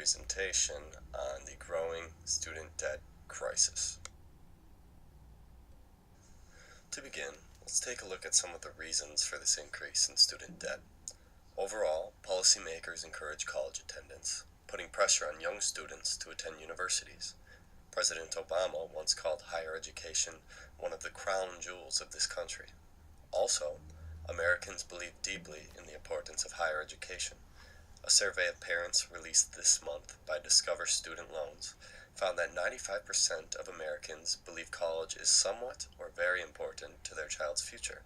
presentation on the growing student debt crisis. To begin, let's take a look at some of the reasons for this increase in student debt. Overall, policymakers encourage college attendance, putting pressure on young students to attend universities. President Obama once called higher education one of the crown jewels of this country. Also, Americans believe deeply in the importance of higher education. A survey of parents released this month by Discover Student Loans found that 95% of Americans believe college is somewhat or very important to their child's future.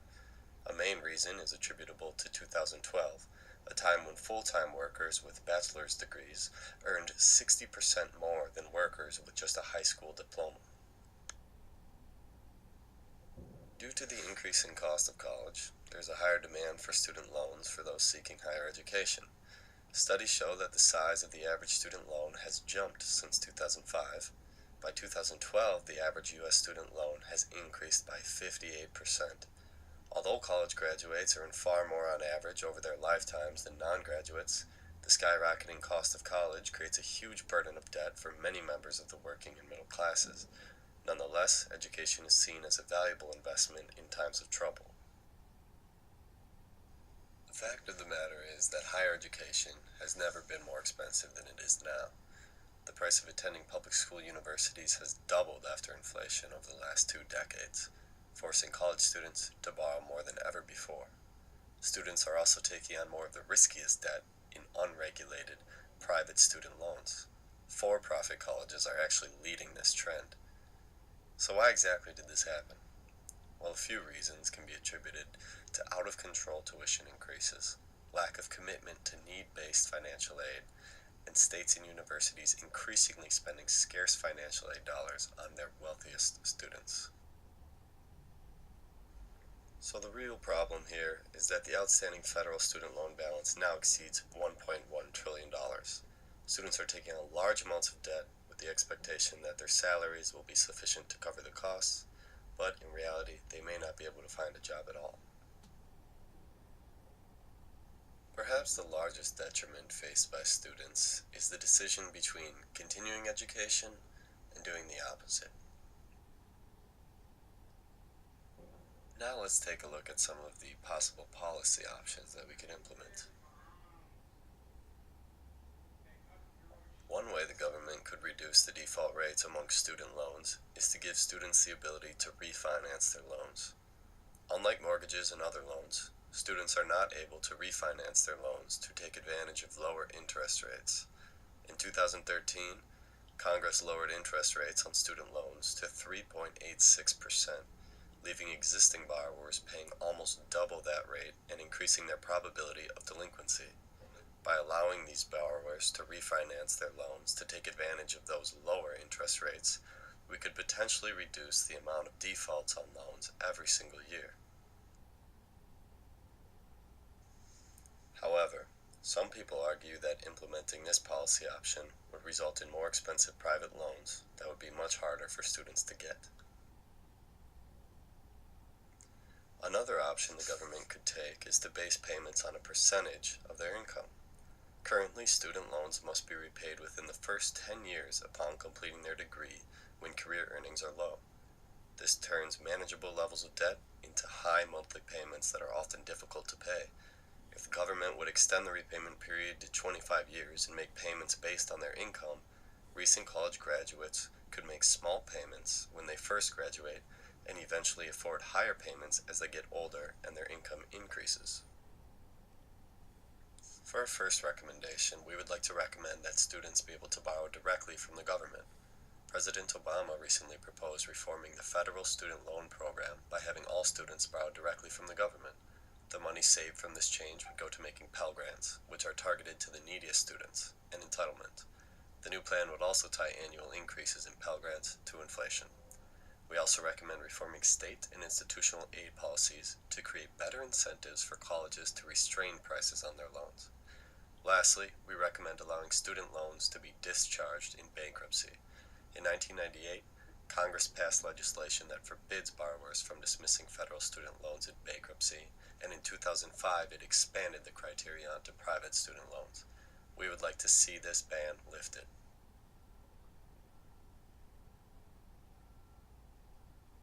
A main reason is attributable to 2012, a time when full-time workers with bachelor's degrees earned 60% more than workers with just a high school diploma. Due to the increasing cost of college, there's a higher demand for student loans for those seeking higher education. Studies show that the size of the average student loan has jumped since 2005. By 2012, the average U.S. student loan has increased by 58%. Although college graduates earn far more on average over their lifetimes than non-graduates, the skyrocketing cost of college creates a huge burden of debt for many members of the working and middle classes. Nonetheless, education is seen as a valuable investment in times of trouble. The fact of the matter is that higher education has never been more expensive than it is now. The price of attending public school universities has doubled after inflation over the last 2 decades, forcing college students to borrow more than ever before. Students are also taking on more of the riskiest debt in unregulated, private student loans. For-profit colleges are actually leading this trend. So why exactly did this happen? Well, a few reasons can be attributed to out-of-control tuition increases, lack of commitment to need-based financial aid, and states and universities increasingly spending scarce financial aid dollars on their wealthiest students. So the real problem here is that the outstanding federal student loan balance now exceeds $1.1 trillion. Students are taking on large amounts of debt with the expectation that their salaries will be sufficient to cover the costs, but in reality, they may not be able to find a job at all. Perhaps the largest detriment faced by students is the decision between continuing education and doing the opposite. Now let's take a look at some of the possible policy options that we could implement. One way the government could reduce the default rates among student loans is to give students the ability to refinance their loans. Unlike mortgages and other loans, students are not able to refinance their loans to take advantage of lower interest rates. In 2013, Congress lowered interest rates on student loans to 3.86%, leaving existing borrowers paying almost double that rate and increasing their probability of delinquency. By allowing these borrowers to refinance their loans to take advantage of those lower interest rates, we could potentially reduce the amount of defaults on loans every single year. However, some people argue that implementing this policy option would result in more expensive private loans that would be much harder for students to get. Another option the government could take is to base payments on a percentage of their income. Currently, student loans must be repaid within the first 10 years upon completing their degree when career earnings are low. This turns manageable levels of debt into high monthly payments that are often difficult to pay. If the government would extend the repayment period to 25 years and make payments based on their income, recent college graduates could make small payments when they first graduate and eventually afford higher payments as they get older and their income increases. For our first recommendation, we would like to recommend that students be able to borrow directly from the government. President Obama recently proposed reforming the federal student loan program by having all students borrow directly from the government. The money saved from this change would go to making Pell Grants, which are targeted to the neediest students, and entitlement. The new plan would also tie annual increases in Pell Grants to inflation. We also recommend reforming state and institutional aid policies to create better incentives for colleges to restrain prices on their loans. Lastly, we recommend allowing student loans to be discharged in bankruptcy. In 1998, Congress passed legislation that forbids borrowers from dismissing federal student loans in bankruptcy, and in 2005 it expanded the criteria onto private student loans. we would like to see this ban lifted.